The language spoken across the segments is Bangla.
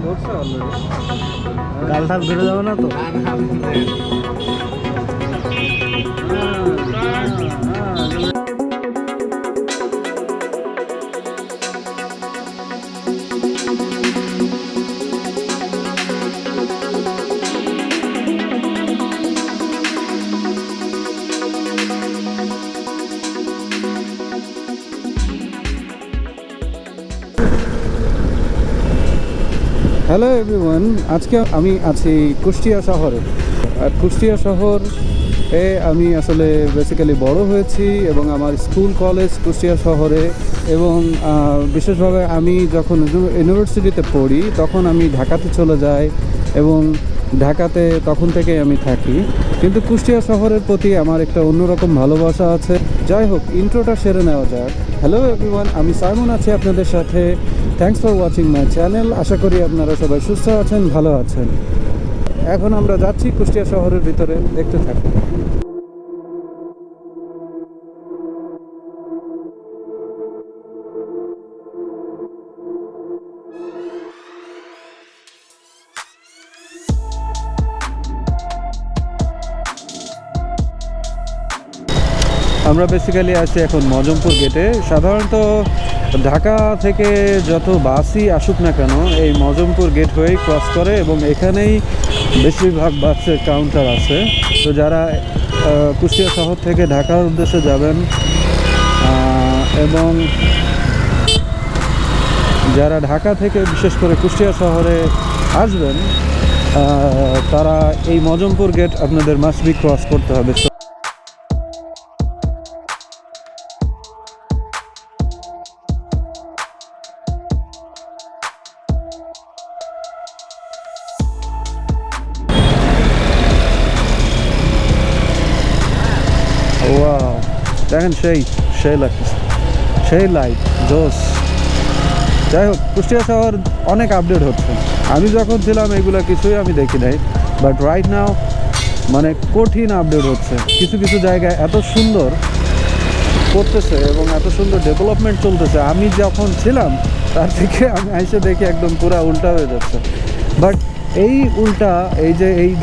ধরছে অলরেডি। গাল ঠাল বেরো যাবে না তো? হ্যালো এভরিওয়ান, আজকে আমি আছি কুষ্টিয়া শহরে। আর কুষ্টিয়া শহরে আমি আসলে বেসিক্যালি বড় হয়েছি এবং আমার স্কুল কলেজ কুষ্টিয়া শহরে, এবং বিশেষভাবে আমি যখন ইউনিভার্সিটিতে পড়ি তখন আমি ঢাকাতে চলে যাই এবং ঢাকাতে তখন থেকেই আমি থাকি। কিন্তু কুষ্টিয়া শহরের প্রতি আমার একটা অন্যরকম ভালোবাসা আছে। যাই হোক, ইন্ট্রোটা সেরে নেওয়া যাক। হ্যালো এভরিওয়ান, আমি সাইমন আছি আপনাদের সাথে। Thanks for watching my channel. আশা করি আপনারা সবাই সুস্থ আছেন, ভালো আছেন। এখন আমরা যাচ্ছি কুষ্টিয়া শহরের ভিতরে, দেখতে থাকুন। আমরা বেসিক্যালি আছি এখন মজমপুর গেটে। সাধারণত ঢাকা থেকে যত বাসই আসুক না কেন এই মজমপুর গেট হয়েই ক্রস করে এবং এখানেই বেশিরভাগ বাসের কাউন্টার আছে। তো যারা কুষ্টিয়া শহর থেকে ঢাকার উদ্দেশ্যে যাবেন এবং যারা ঢাকা থেকে বিশেষ করে কুষ্টিয়া শহরে আসবেন তারা এই মজমপুর গেট আপনাদের মাস্ট বি ক্রস করতে হবে। ওয়াও, দেখেন সেই লাগতেছে, সেই লাইট জোস। যাই হোক, কুষ্টিয়া শহর অনেক আপডেট হচ্ছে। আমি যখন ছিলাম এগুলো কিছুই আমি দেখি নাই, বাট রাইট নাও মানে কঠিন আপডেট হচ্ছে। কিছু কিছু জায়গায় এত সুন্দর করতেছে এবং এত সুন্দর ডেভেলপমেন্ট চলতেছে, আমি যখন ছিলাম তার থেকে আমি এসে দেখি একদম পুরো উল্টা হয়ে যাচ্ছে। বাট এই উল্টা, এই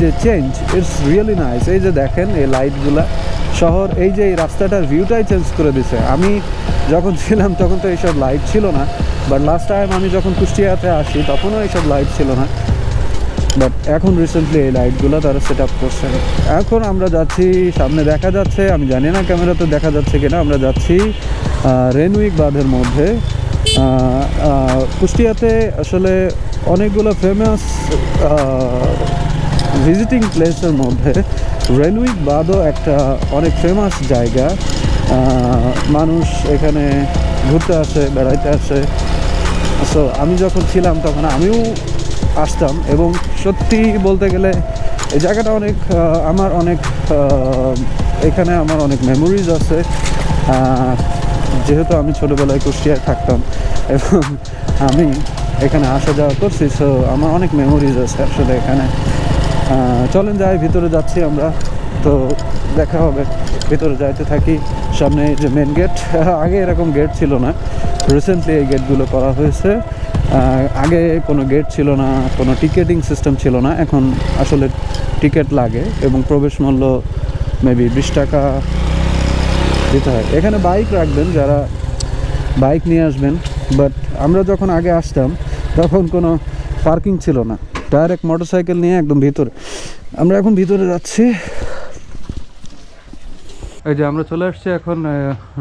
যে চেঞ্জ, ইটস রিয়েলি নাইস। এই যে দেখেন এই লাইটগুলা, শহর এই যে এই রাস্তাটার ভিউটাই চেঞ্জ করে দিছে। আমি যখন ছিলাম তখন তো এইসব লাইট ছিল না, বাট লাস্ট টাইম আমি যখন কুষ্টিয়াতে আসি তখনও এইসব লাইট ছিল না, বাট এখন রিসেন্টলি এই লাইটগুলো তারা সেট আপ করছে। এখন আমরা যাচ্ছি, সামনে দেখা যাচ্ছে, আমি জানি না ক্যামেরাতে দেখা যাচ্ছে কিনা, আমরা যাচ্ছি রেনউইক বাঁধের মধ্যে। কুষ্টিয়াতে আসলে অনেকগুলো ফেমাস ভিজিটিং প্লেসের মধ্যে রেনউইক বাঁধও একটা অনেক ফেমাস জায়গা। মানুষ এখানে ঘুরতে আসে, বেড়াইতে আসে। সো আমি যখন ছিলাম তখন আমিও আসতাম এবং সত্যি বলতে গেলে এই জায়গাটা অনেক আমার অনেক এখানে আমার অনেক মেমোরিজ আছে, যেহেতু আমি ছোটোবেলায় কুষ্টিয়ায় থাকতাম এবং আমি এখানে আসা যাওয়া করছি। সো আমার অনেক মেমোরিজ আছে আসলে এখানে। চলেন যাই, ভিতরে যাচ্ছি আমরা, তো দেখা হবে। ভিতরে যাইতে থাকি। সামনে যে মেন গেট, আগে এরকম গেট ছিল না, রিসেন্টলি এই গেটগুলো করা হয়েছে। আগে কোনো গেট ছিল না, কোনো টিকেটিং সিস্টেম ছিল না। এখন আসলে টিকিট লাগে এবং প্রবেশ মূল্য মেবি 20 টাকা দিতে হয়। এখানে বাইক রাখবেন, যারা বাইক নিয়ে আসবেন। বাট আমরা যখন আগে আসতাম তখন কোনো পার্কিং ছিল না, ডাইরেক্ট মোটরসাইকেল নিয়ে একদম ভিতরে। আমরা এখন ভিতরে যাচ্ছি। এই যে আমরা চলে আসছি এখন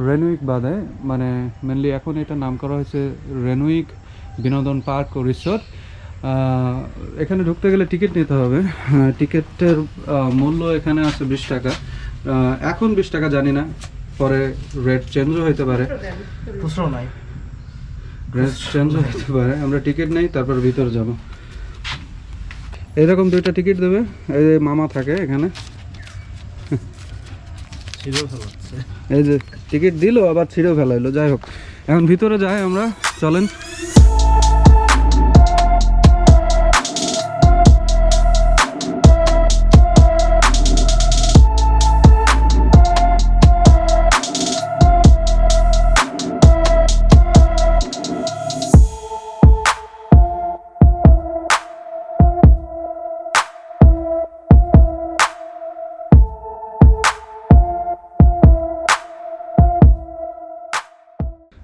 রেনউইক বাঁধে, মানে মেনলি এখন এটা নাম করা হয়েছে রেনউইক বিনোদন পার্ক ও রিসোর্ট। এখানে ঢুকতে গেলে টিকিট নিতে হবে। টিকিটের মূল্য এখানে আছে 20 টাকা। এখন 20 টাকা, জানি না পরে রেট চেঞ্জও হতে পারে, রেট চেঞ্জও হতে পারে। আমরা টিকিট নেই, তারপর ভিতরে যাব। এরকম 2টা টিকিট দেবে, এই যে মামা থাকে এখানে, এই যে টিকিট দিল আবার ছিঁড়েও ফেলাইলো। যাই হোক, এখন ভিতরে যাই আমরা, চলেন।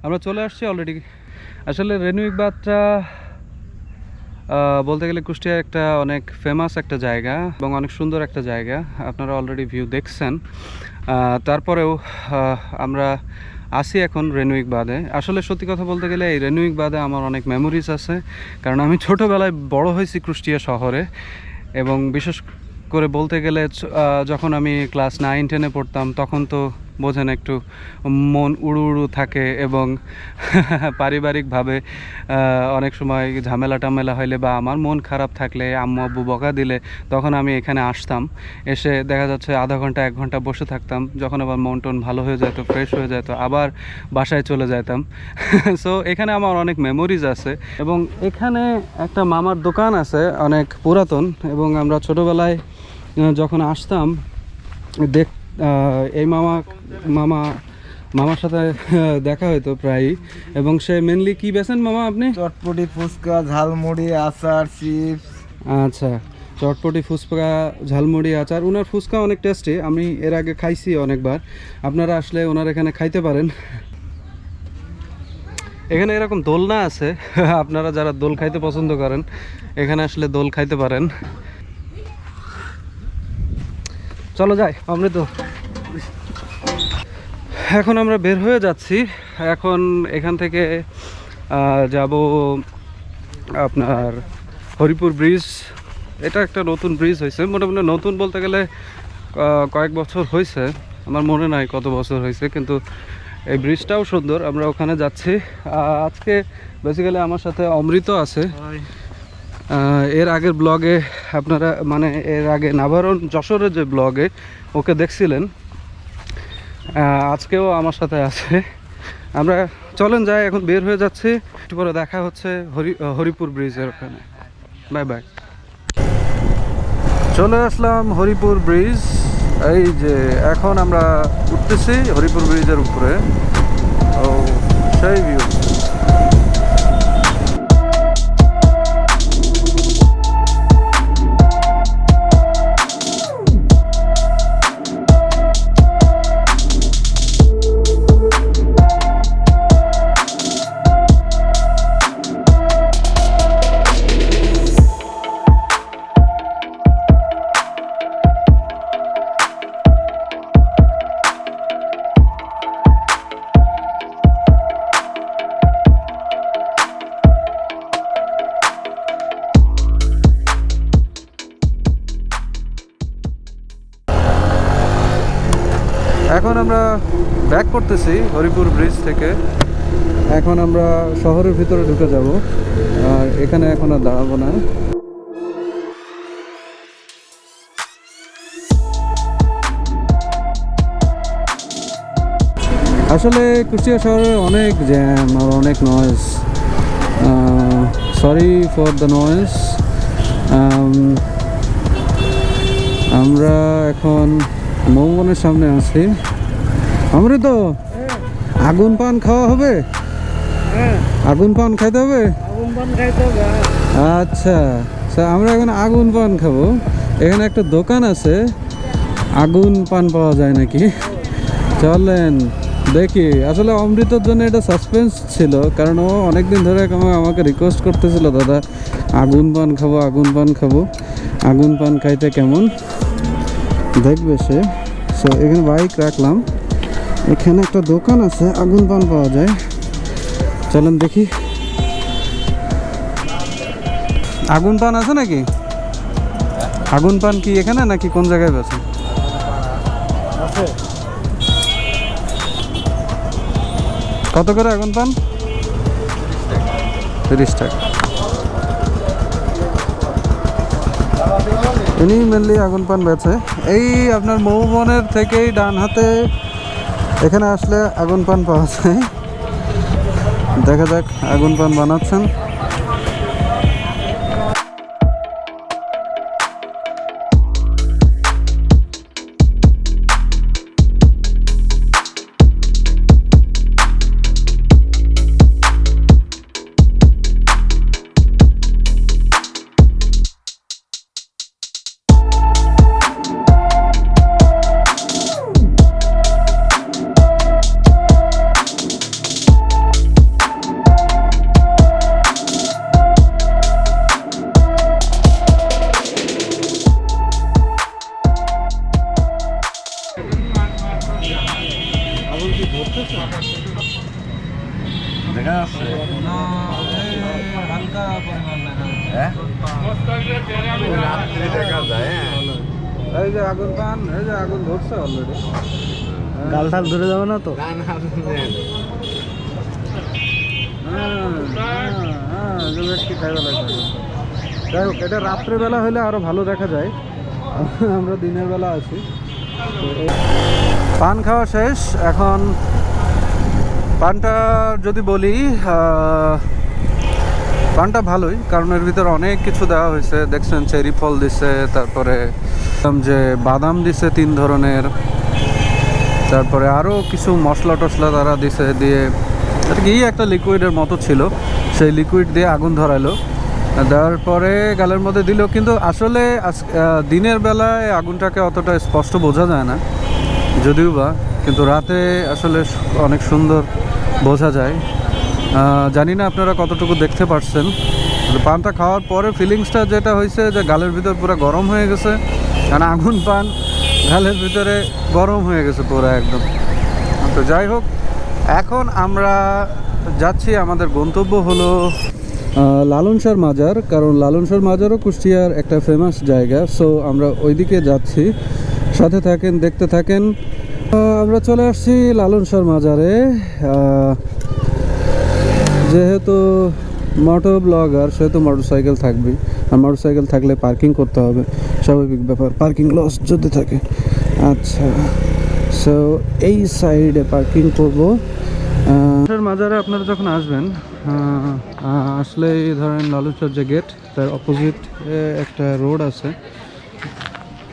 আমরা চলে আসছি অলরেডি। আসলে রেনুইক বাঁধটা বলতে গেলে কুষ্টিয়ার একটা অনেক ফেমাস একটা জায়গা এবং অনেক সুন্দর একটা জায়গা, আপনারা অলরেডি ভিউ দেখছেন। তারপরেও আমরা আসি এখন রেনুইক বাঁধে। আসলে সত্যি কথা বলতে গেলে এই রেনুইক বাঁধে আমার অনেক মেমোরিজ আছে, কারণ আমি ছোটোবেলায় বড় হয়েছি কুষ্টিয়া শহরে। এবং বিশেষ করে বলতে গেলে যখন আমি ক্লাস 9-10-এ পড়তাম তখন তো বোঝেন একটু মন উড়ু উড়ু থাকে এবং পারিবারিকভাবে অনেক সময় ঝামেলা টামেলা হইলে বা আমার মন খারাপ থাকলে আম্মু আব্বু বকা দিলে তখন আমি এখানে আসতাম। এসে দেখা যাচ্ছে আধা ঘন্টা 1 ঘন্টা বসে থাকতাম, যখন আবার মন টন ভালো হয়ে যেত, ফ্রেশ হয়ে যেত, আবার বাসায় চলে যেতাম। সো এখানে আমার অনেক মেমোরিজ আছে। এবং এখানে একটা মামার দোকান আছে অনেক পুরাতন, এবং আমরা ছোটোবেলায় যখন আসতাম এই মামার সাথে দেখা হতো প্রায়ই। এবং সে মেনলি কি বেছেন মামা আপনি? চটপটি, ফুচকা, ঝালমুড়ি, আচার, চিপস। আচ্ছা, চটপটি, ফুচকা, ঝালমুড়ি, আচার। ওনার ফুচকা অনেক টেস্টি, আমি এর আগে খাইছি অনেকবার। আপনারা আসলে ওনার এখানে খাইতে পারেন। এখানে এরকম দোলনা আছে, আপনারা যারা দোল খাইতে পছন্দ করেন এখানে আসলে দোল খাইতে পারেন। চলো যাই আমরা তো। এখন আমরা বের হয়ে যাচ্ছি। এখন এখান থেকে যাব আপনার হরিপুর ব্রিজ। এটা একটা নতুন ব্রিজ হয়েছে, মোটামুটি নতুন বলতে গেলে কয়েক বছর হয়েছে, আমার মনে নাই কত বছর হয়েছে, কিন্তু এই ব্রিজটাও সুন্দর। আমরা ওখানে যাচ্ছি। আজকে বেসিক্যালি আমার সাথে অমৃত আছে। এর আগের ব্লগে আপনারা মানে এর আগে নাভারণ যশোরের যে ব্লগে ওকে দেখছিলেন, আজকেও আমার সাথে আছে। আমরা চলেন যাই, এখন বের হয়ে যাচ্ছি। একটু পরে দেখা হচ্ছে হরিপুর ব্রিজের ওখানে। Bye bye. চলে আসলাম হরিপুর ব্রিজ। এই যে এখন আমরা উঠতেছি হরিপুর ব্রিজের উপরে। ও সেই ভিউ। এখন আমরা ব্যাক করতেছি হরিপুর ব্রিজ থেকে। এখন আমরা শহরের ভিতরে ঢুকে যাব, আর এখানে এখন আর দাঁড়াবো না। আসলে কুষ্টিয়া শহরে অনেক জ্যাম আর অনেক noise. Sorry for the noise. আমরা এখন মৌবনের সামনে আছি। আমরা তো আগুন পান খাওয়া হবে, আগুন পান খাইতে হবে। আচ্ছা, আমরা এখন আগুন পান খাবো। এখানে একটা দোকান আছে, আগুন পান পাওয়া যায় নাকি, চলেন দেখি। আসলে অমৃতর জন্য এটা সাসপেন্স ছিল, কারণ ও অনেকদিন ধরে আমাকে রিকোয়েস্ট করতেছিল, দাদা আগুন পান খাবো, আগুন পান খাবো। আগুন পান খাইতে কেমন দেখবে সে। সো এখানে বাইক রাখলাম, এখানে একটা দোকান আছে, আগুন পান পাওয়া যায়, চলেন দেখি। আগুন পান আছে নাকি? আগুন পান কি এখানে নাকি কোন জায়গায় আছে? কত করে আগুন পান? 30 টাকা। ইনি মেনলি আগুন পান বেচে। এই আপনার মৌবনের থেকেই ডান হাতে এখানে আসলে আগুন পান পাওয়া যায়। দেখা যাক আগুন পান বানাচ্ছেন। রাত্রে দেখা যায়, হ্যাঁ। এই যে আগুন পান, এই যে আগুন ধরছে অলরেডি। গাল টাল ধরে যাবে না তো? না, না, এগুলো একটু খাইবা লাগবে। যাই হোক, এটা রাত্রেবেলা হলে আরো ভালো দেখা যায়, আমরা দিনের বেলা আছি। তো পান খাওয়া শেষ। এখন পানটা যদি বলি, পানটা ভালোই, কারণ এর ভিতরে অনেক কিছু দেওয়া হয়েছে। দেখছেন চেরি ফল দিছে, তারপরে যে বাদাম দিছে 3 ধরনের, তারপরে আরও কিছু মশলা টশলা তারা দিছে, দিয়ে আর কি একটা লিকুইডের মতো ছিল, সেই লিকুইড দিয়ে আগুন ধরাইলো। দেওয়ার পরে গালের মধ্যে দিল, কিন্তু আসলে দিনের বেলায় আগুনটাকে অতটা স্পষ্ট বোঝা যায় না যদিও বা, কিন্তু রাতে আসলে অনেক সুন্দর বোঝা যায়। জানি না আপনারা কতটুকু দেখতে পারছেন। পানটা খাওয়ার পরে ফিলিংসটা যেটা হয়েছে যে গালের ভিতর পুরো গরম হয়ে গেছে, কারণ আগুন পান গালের ভিতরে গরম হয়ে গেছে পুরো একদম। তো যাই হোক, এখন আমরা যাচ্ছি, আমাদের গন্তব্য হলো লালন শাহর মাজার, কারণ লালন শাহর মাজারও কুষ্টিয়ার একটা ফেমাস জায়গা। সো আমরা ওইদিকে যাচ্ছি, সাথে থাকেন, দেখতে থাকেন। আমরা চলে আসছি লালন শাহর মাজারে। যেহেতু মোটো ব্লগার, সেহেতু মোটরসাইকেল থাকবেই, আর মোটরসাইকেল থাকলে পার্কিং করতে হবে, স্বাভাবিক ব্যাপার, পার্কিং লস যদি থাকে। আচ্ছা, সো এই সাইডে পার্কিং করবো। মাজারে আপনারা যখন আসবেন, আসলে ধরেন লালন শাহর যে গেট, তার অপোজিট একটা রোড আছে,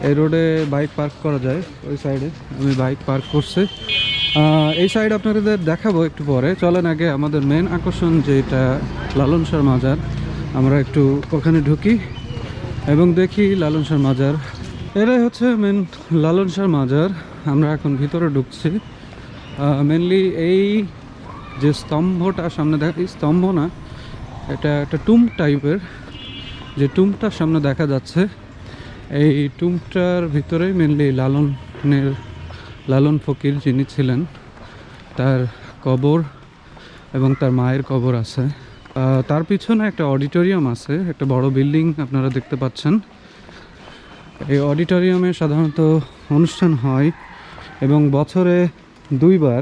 এই রোডে বাইক পার্ক করা যায়। ওই সাইডে আমি বাইক পার্ক করছি। এই সাইড আপনাদের দেখাবো একটু পরে। চলেন আগে আমাদের মেন আকর্ষণ যেটা লালন শাহর মাজার, আমরা একটু ওখানে ঢুকি এবং দেখি লালন শাহর মাজার। এটাই হচ্ছে মেন লালন শাহর মাজার। আমরা এখন ভিতরে ঢুকছি। মেনলি এই যে স্তম্ভটা সামনে দেখা, এই স্তম্ভ না, এটা একটা টুম টাইপের, যে টুমটার সামনে দেখা যাচ্ছে, এই টুমটার ভিতরেই মেনলি লালন ফকির যিনি ছিলেন, তার কবর এবং তার মায়ের কবর আছে। তার পিছনে একটা অডিটোরিয়াম আছে, একটা বড় বিল্ডিং আপনারা দেখতে পাচ্ছেন। এই অডিটোরিয়ামে সাধারণত অনুষ্ঠান হয় এবং বছরে দুইবার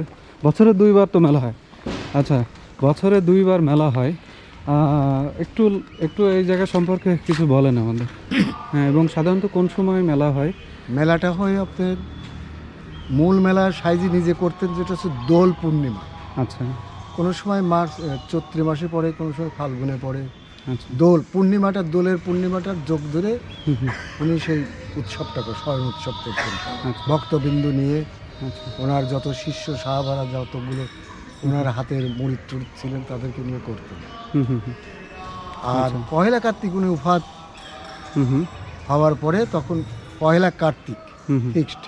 তো মেলা হয়। আচ্ছা, বছরে 2 বার মেলা হয়। একটু এই জায়গা সম্পর্কে কিছু বলেন আমাদের। হ্যাঁ, এবং সাধারণত কোন সময় মেলা হয়? মেলাটা হয় আপনার মূল মেলা সাইজি নিজে করতেন, যেটা হচ্ছে দোল পূর্ণিমা। আচ্ছা, কোনো সময় চৈত্র মাসে পড়ে, কোনো সময় ফাল্গুনে পড়ে। আচ্ছা, দোলের পূর্ণিমাটার যোগ ধরে উনি সেই উৎসবটাকে স্বয়ং উৎসব করতেন। আচ্ছা, ভক্তবিন্দু নিয়ে আচ্ছা, ওনার যত শিষ্য সাহাবারা যতগুলো ওনার হাতের মুরিদ টুরিদ ছিলেন তাদেরকে নিয়ে করতেন। আর পহেলা কার্তিক উনি উফাত হওয়ার পরে তখন পহেলা কার্তিক ফিক্সড,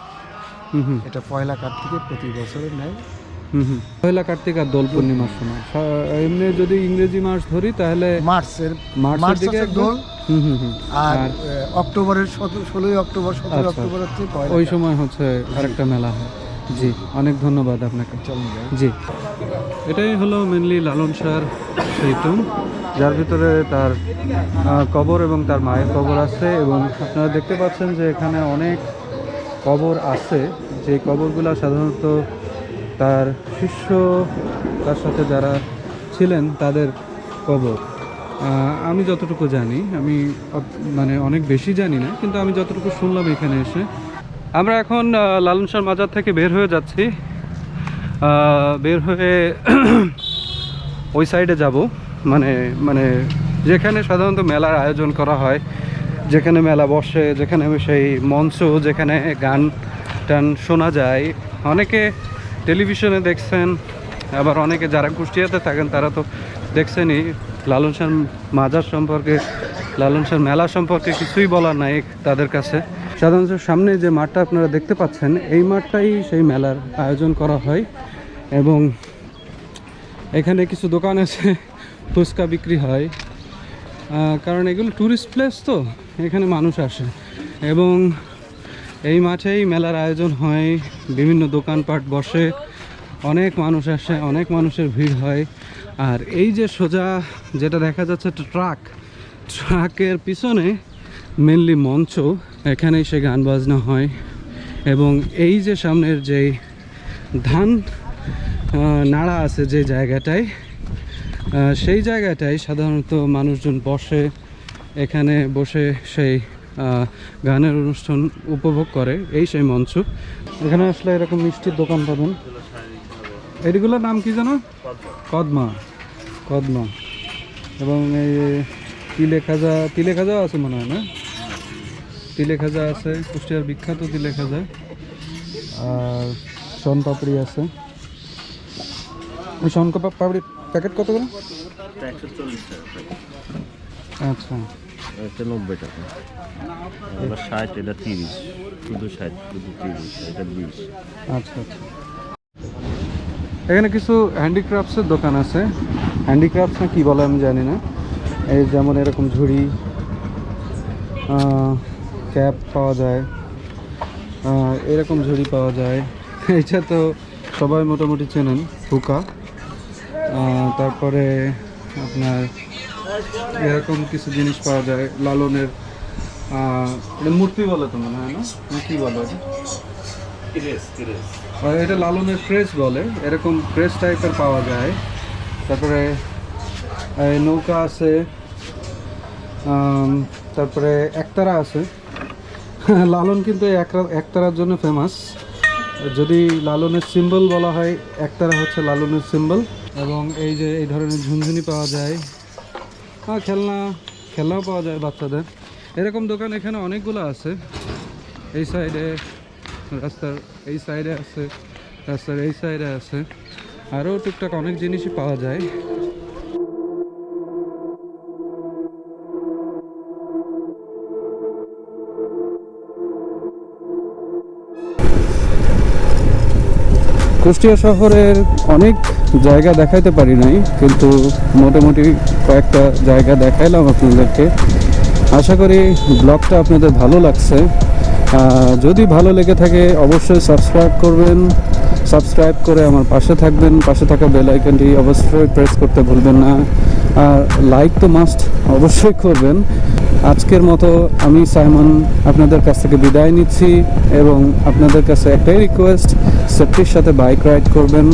এটা পহেলা কার্তিকে প্রতি বছরের নেয়। পয়লা কার্তিক আর দোল পূর্ণিমার সময়। এমনি যদি ইংরেজি মাস ধরি তাহলে মার্চের দিকে দোল, আর অক্টোবরের 16ই অক্টোবর 17 অক্টোবর হচ্ছে ওই সময় হচ্ছে আরেকটা মেলা হয়। জি, অনেক ধন্যবাদ আপনাকে। জি, এটাই হলো মেনলি লালন শাহর সেই টুম, যার ভিতরে তার কবর এবং তার মায়ের কবর আছে। এবং আপনারা দেখতে পাচ্ছেন যে এখানে অনেক কবর আছে, যে কবরগুলো সাধারণত তার শিষ্য, তার সাথে যারা ছিলেন তাদের কবর। আমি যতটুকু জানি, আমি মানে অনেক বেশি জানি না, কিন্তু আমি যতটুকু শুনলাম এখানে এসে। আমরা এখন লালন শাহর মাজার থেকে বের হয়ে যাচ্ছি। বের হয়ে ওই সাইডে যাব, মানে যেখানে সাধারণত মেলার আয়োজন করা হয়, যেখানে মেলা বসে, যেখানে সেই মঞ্চ, যেখানে গান টান শোনা যায়। অনেকে টেলিভিশনে দেখছেন, আবার অনেকে যারা কুষ্টিয়াতে থাকেন তারা তো দেখছেনই। লালন শাহর মাজার সম্পর্কে, লালন শাহর মেলা সম্পর্কে কিছুই বলার নাই তাদের কাছে। সাধারণত সামনে যে মাঠটা আপনারা দেখতে পাচ্ছেন, এই মাঠটাই সেই মেলার আয়োজন করা হয়। এবং এখানে কিছু দোকান আছে, ফুচকা বিক্রি হয়, কারণ এগুলো ট্যুরিস্ট প্লেস, তো এখানে মানুষ আসে। এবং এই মাঠেই মেলার আয়োজন হয়, বিভিন্ন দোকানপাট বসে, অনেক মানুষ আসে, অনেক মানুষের ভিড় হয়। আর এই যে সোজা যেটা দেখা যাচ্ছে একটা ট্রাক, ট্রাকের পিছনে মেনলি মঞ্চ, এখানেই সে গান বাজনা হয়। এবং এই যে সামনের যে ধান নাড়া আছে যে জায়গাটায়, সেই জায়গাটায় সাধারণত মানুষজন বসে, এখানে বসে সেই গানের অনুষ্ঠান উপভোগ করে। এই সেই মঞ্চ। এখানে আসলে এরকম মিষ্টির দোকান পাবেন। এগুলোর নাম কি জানো? কদমা। কদমা। এবং এই তিলে খাজা আছে মনে হয় না? তিলে খাজা আছে, কুষ্টিয়ার বিখ্যাত তিলে খাজা। আর শন পাপড়ি আছে। ওই শন পাপড়ির প্যাকেট কত করে? 140 টাকা। আচ্ছা, এটা 90 টাকা। এটা 60, এটা 30, শুধু 60, শুধু 30, এটা 20। আচ্ছা আচ্ছা। এখানে কিছু হ্যান্ডিক্রাফটসের দোকান আছে। হ্যান্ডিক্রাফটস না কি বলে আমি জানি না। এই যেমন এরকম ঝুড়ি, ক্যাপ পাওয়া যায়, এরকম ঝুড়ি পাওয়া যায়। এইটা তো সবাই মোটামুটি চেনেন, হুকা। তারপরে আপনার এরকম কিছু জিনিস পাওয়া যায়। লালনের এটা মূর্তি বলে তো মনে হয় না, কি বলে এটা? লালনের ক্রেজ বলে। এরকম ক্রেজ টাইপের পাওয়া যায়। তারপরে নৌকা আছে, তারপরে একতারা আছে। লালন কিন্তু একতারার জন্য ফেমাস। যদি লালনের সিম্বল বলা হয়, একতারা হচ্ছে লালনের সিম্বল। এবং এই যে এই ধরনের ঝুনঝুনি পাওয়া যায়। খেলনাও পাওয়া যায় বাচ্চাদের। এরকম দোকান এখানে অনেকগুলো আছে। এই সাইডে, রাস্তার এই সাইডে আছে, রাস্তার এই সাইডে আছে। আরও টুকটাক অনেক জিনিসই পাওয়া যায়। কুষ্টিয়া শহরের অনেক জায়গা দেখাইতে পারি নাই, কিন্তু মোটামুটি কয়েকটা জায়গা দেখাইলাম আপনাদেরকে। আশা করি ব্লগটা আপনাদের ভালো লাগছে। যদি ভালো লেগে থাকে অবশ্যই সাবস্ক্রাইব করবেন। সাবস্ক্রাইব করে আমার পাশে থাকবেন। পাশে থাকা বেল আইকনটি অবশ্যই প্রেস করতে ভুলবেন না। আর লাইক তো মাস্ট অবশ্যই করবেন। আজকের মতো আমি সাইমন আপনাদের কাছ থেকে বিদায় নিচ্ছি, এবং আপনাদের কাছে একটাই রিকোয়েস্ট, সেফটির সাথে বাইক রাইড করবেন।